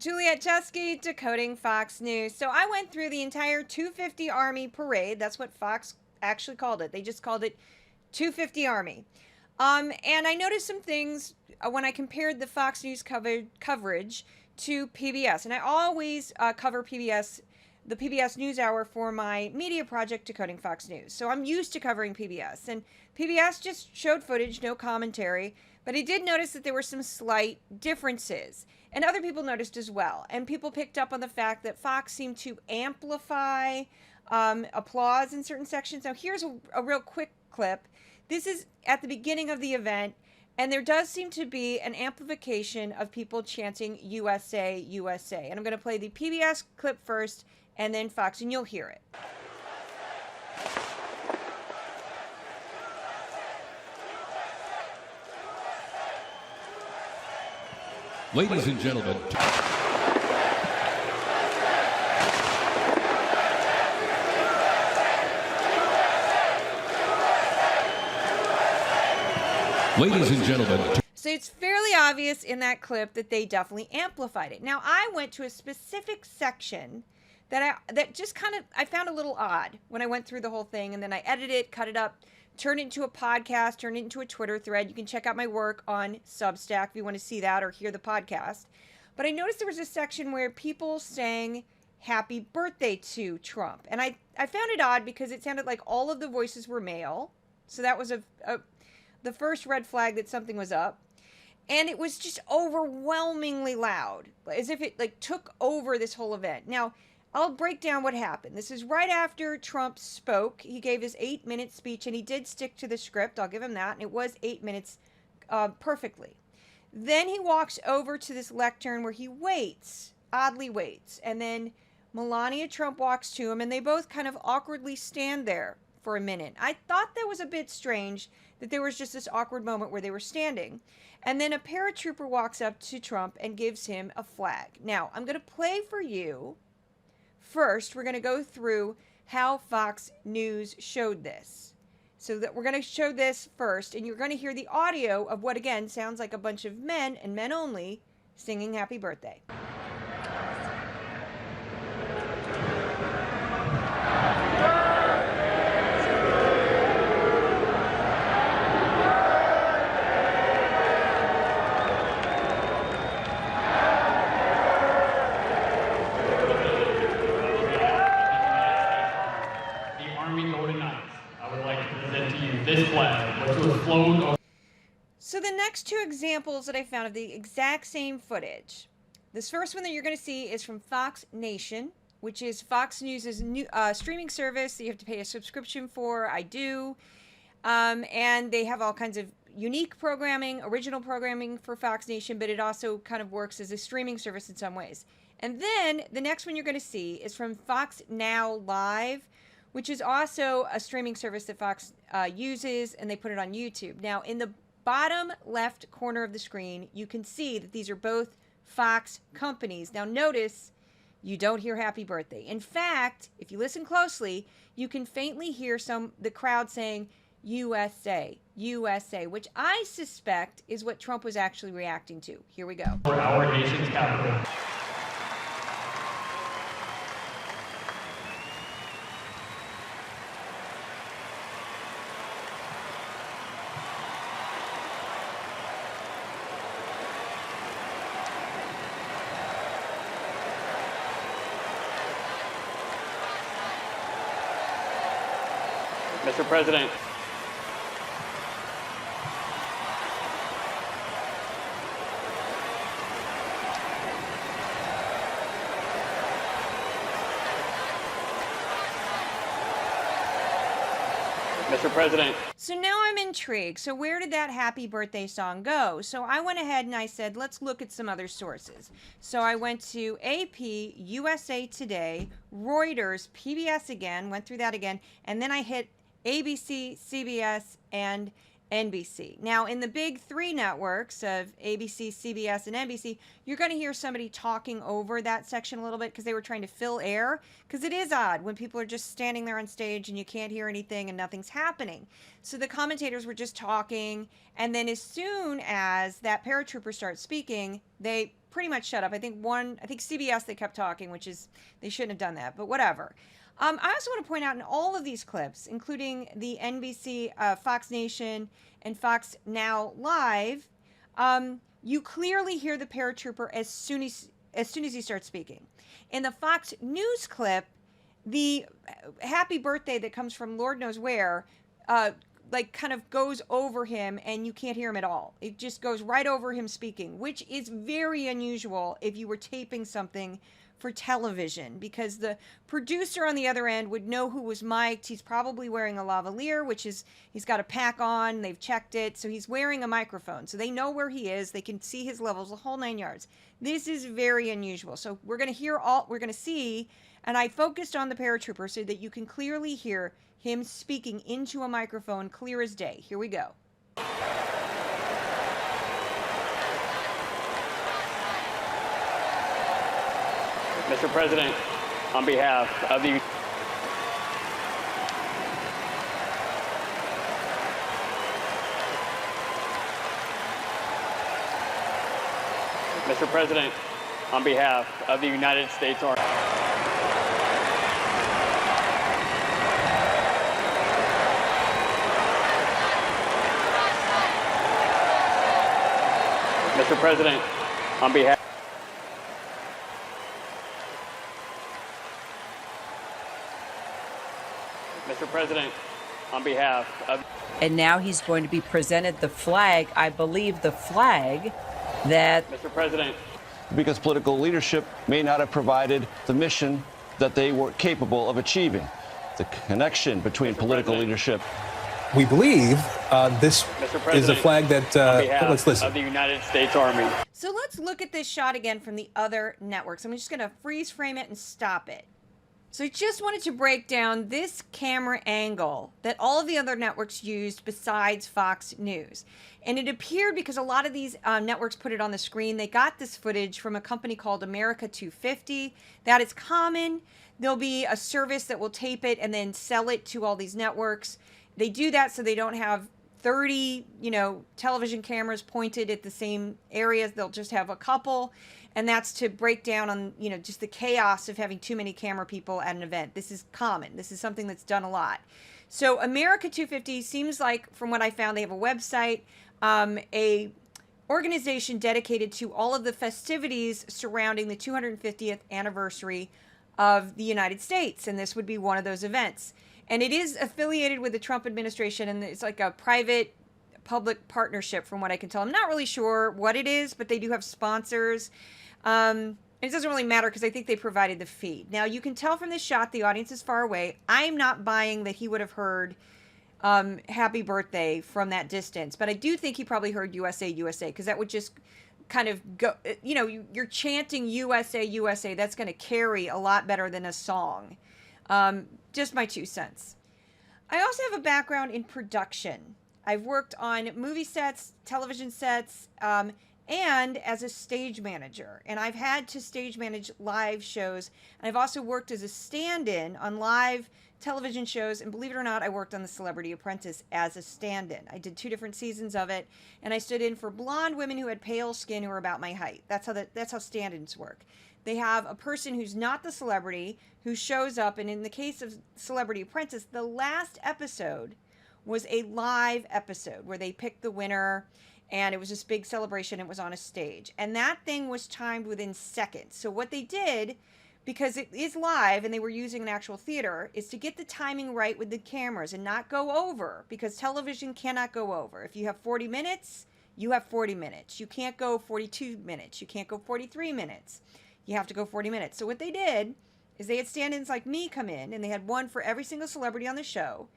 Juliet Chesky, decoding Fox News. So I went through the entire 250 Army parade. That's what Fox actually called it. They just called it 250 Army. And I noticed some things when I compared the Fox News coverage to PBS. And I always cover PBS, the PBS NewsHour, for my media project, Decoding Fox News. So I'm used to covering PBS. And PBS just showed footage, no commentary. But I did notice that there were some slight differences. And other people noticed as well. And people picked up on the fact that Fox seemed to amplify applause in certain sections. Now, here's a real quick clip. This is at the beginning of the event, and there does seem to be an amplification of people chanting USA, USA. And I'm going to play the PBS clip first, and then Fox, and you'll hear it. Ladies and gentlemen. Ladies and gentlemen. So it's fairly obvious in that clip that they definitely amplified it. Now, I went to a specific section that I found a little odd when I went through the whole thing, and then I edited it, cut it up, turned it into a podcast, turned it into a Twitter thread. You can check out my work on Substack if you want to see that or hear the podcast. But I noticed there was a section where people sang happy birthday to Trump. And I found it odd because it sounded like all of the voices were male. So that was the first red flag that something was up. And it was just overwhelmingly loud, as if it took over this whole event. Now, I'll break down what happened. This is right after Trump spoke. He gave his 8-minute speech, and he did stick to the script. I'll give him that. And it was 8 minutes perfectly. Then he walks over to this lectern where he waits, oddly waits. And then Melania Trump walks to him, and they both kind of awkwardly stand there for a minute. I thought that was a bit strange that there was just this awkward moment where they were standing. And then a paratrooper walks up to Trump and gives him a flag. Now, I'm going to play for you. First, we're going to go through how Fox News showed this. So that we're going to show this first, and you're going to hear the audio of what, again, sounds like a bunch of men, and men only, singing happy birthday. This flag, which was flown over. So the next two examples that I found of the exact same footage. This first one that you're going to see is from Fox Nation, which is Fox News' new streaming service that you have to pay a subscription for. I do. And they have all kinds of unique programming, original programming for Fox Nation, but it also kind of works as a streaming service in some ways. And then the next one you're going to see is from Fox Now Live, which is also a streaming service that Fox uses, and they put it on YouTube. Now, in the bottom left corner of the screen, you can see that these are both Fox companies. Now, notice you don't hear happy birthday. In fact, if you listen closely, you can faintly hear the crowd saying USA, USA, which I suspect is what Trump was actually reacting to. Here we go. For our nation's capital. Mr. President. Mr. President. So now I'm intrigued. So where did that happy birthday song go? So I went ahead and I said, let's look at some other sources. So I went to AP, USA Today, Reuters, PBS again, went through that again, and then I hit ABC, CBS, and NBC. Now, in the big three networks of ABC, CBS, and NBC, you're going to hear somebody talking over that section a little bit because they were trying to fill air. Because it is odd when people are just standing there on stage and you can't hear anything and nothing's happening. So the commentators were just talking, and then as soon as that paratrooper starts speaking, they pretty much shut up. I think CBS, they kept talking, which is, they shouldn't have done that, but whatever. I also want to point out in all of these clips, including the NBC, Fox Nation, and Fox Now Live, you clearly hear the paratrooper as soon as he starts speaking. In the Fox News clip, the happy birthday that comes from Lord knows where, kind of goes over him and you can't hear him at all. It just goes right over him speaking, which is very unusual if you were taping something for television, because the producer on the other end would know who was mic'd. He's probably wearing a lavalier, which is, he's got a pack on, they've checked it, so he's wearing a microphone, so they know where he is, they can see his levels, the whole 9 yards. This is very unusual. So we're going to see, and I focused on the paratrooper so that you can clearly hear him speaking into a microphone, clear as day. Here we go. Mr. President, on behalf of the Mr. President, on behalf of the United States Army. Mr. President, on behalf Mr. President, on behalf of... And now he's going to be presented the flag, I believe the flag that... Mr. President. Because political leadership may not have provided the mission that they were capable of achieving. The connection between political leadership. We believe this is a flag that, let's listen. Of the United States Army. So let's look at this shot again from the other networks. I'm just going to freeze frame it and stop it. So I just wanted to break down this camera angle that all of the other networks used besides Fox News. And it appeared, because a lot of these networks put it on the screen, they got this footage from a company called America 250. That is common. There'll be a service that will tape it and then sell it to all these networks. They do that so they don't have 30, television cameras pointed at the same areas. They'll just have a couple. And that's to break down on, just the chaos of having too many camera people at an event. This is common. This is something that's done a lot. So America 250 seems like, from what I found, they have a website, a organization dedicated to all of the festivities surrounding the 250th anniversary of the United States. And this would be one of those events. And it is affiliated with the Trump administration, and it's like a private public partnership from what I can tell. I'm not really sure what it is, but they do have sponsors. It doesn't really matter because I think they provided the feed. Now, you can tell from this shot the audience is far away. I'm not buying that he would have heard happy birthday from that distance, but I do think he probably heard USA, USA, because that would just kind of go, you're chanting USA, USA. That's going to carry a lot better than a song. Just my 2 cents. I also have a background in production. I've worked on movie sets, television sets, and as a stage manager. And I've had to stage manage live shows. And I've also worked as a stand-in on live television shows. And believe it or not, I worked on The Celebrity Apprentice as a stand-in. I did 2 different seasons of it. And I stood in for blonde women who had pale skin who were about my height. That's how stand-ins work. They have a person who's not the celebrity who shows up. And in the case of Celebrity Apprentice, the last episode was a live episode where they picked the winner, and it was this big celebration. It was on a stage, and that thing was timed within seconds. So what they did, because it is live and they were using an actual theater, is to get the timing right with the cameras and not go over, because television cannot go over. If you have 40 minutes, you have 40 minutes. You can't go 42 minutes. You can't go 43 minutes. You have to go 40 minutes. So what they did is they had stand-ins like me come in, and they had one for every single celebrity on the show.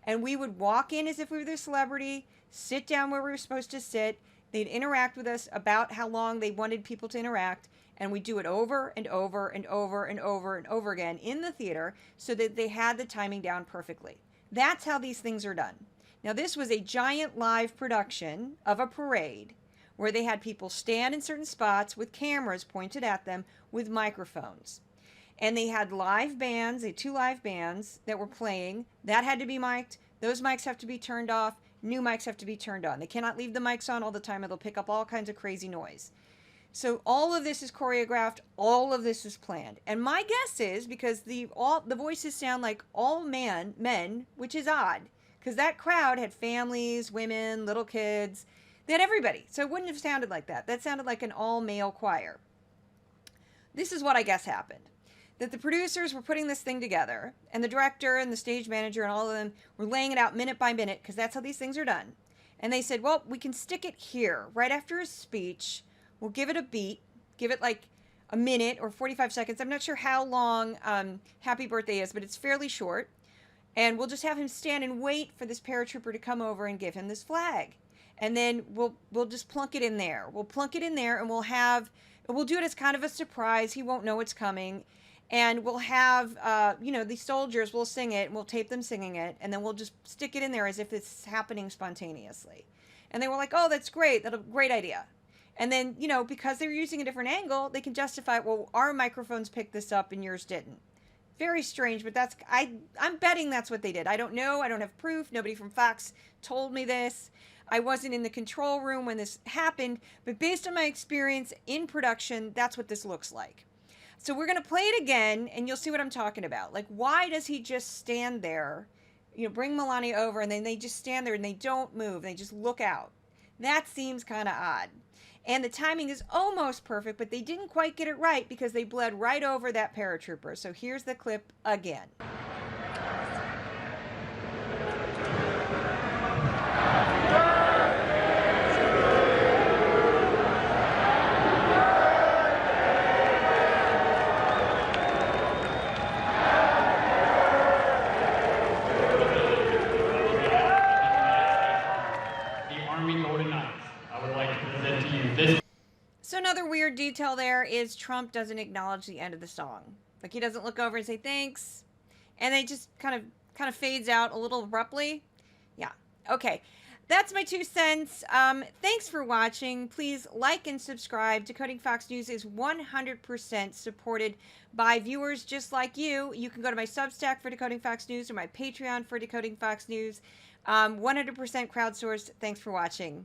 And we would walk in as if we were the celebrity, sit down where we were supposed to sit. They'd interact with us about how long they wanted people to interact. And we'd do it over and over and over and over and over again in the theater so that they had the timing down perfectly. That's how these things are done. Now, this was a giant live production of a parade where they had people stand in certain spots with cameras pointed at them with microphones. And they had live bands, 2 live bands that were playing. That had to be mic'd. Those mics have to be turned off. New mics have to be turned on. They cannot leave the mics on all the time or they'll pick up all kinds of crazy noise. So all of this is choreographed, all of this is planned. And my guess is because the voices sound like all men, which is odd, because that crowd had families, women, little kids, they had everybody. So it wouldn't have sounded like that. That sounded like an all-male choir. This is what I guess happened. That the producers were putting this thing together, and the director and the stage manager and all of them were laying it out minute by minute, because that's how these things are done. And they said, well, we can stick it here, right after his speech. We'll give it a beat, give it like a minute or 45 seconds. I'm not sure how long Happy Birthday is, but it's fairly short. And we'll just have him stand and wait for this paratrooper to come over and give him this flag. And then we'll just plunk it in there. We'll plunk it in there, and we'll do it as kind of a surprise. He won't know it's coming. And we'll have, the soldiers will sing it, and we'll tape them singing it, and then we'll just stick it in there as if it's happening spontaneously. And they were like, oh, that's great. That's a great idea. And then, because they were using a different angle, they can justify, well, our microphones picked this up and yours didn't. Very strange, but I'm betting that's what they did. I don't know. I don't have proof. Nobody from Fox told me this. I wasn't in the control room when this happened, but based on my experience in production, that's what this looks like. So we're going to play it again, and you'll see what I'm talking about. Like, why does he just stand there, bring Melania over, and then they just stand there and they don't move. They just look out. That seems kind of odd. And the timing is almost perfect, but they didn't quite get it right because they bled right over that paratrooper. So here's the clip again. So another weird detail there is Trump doesn't acknowledge the end of the song. Like, he doesn't look over and say thanks, and they just kind of fades out a little abruptly. Yeah. Okay. That's my 2 cents. Thanks for watching. Please like and subscribe. Decoding Fox News is 100% supported by viewers just like you. You can go to my Substack for Decoding Fox News or my Patreon for Decoding Fox News. 100% crowdsourced. Thanks for watching.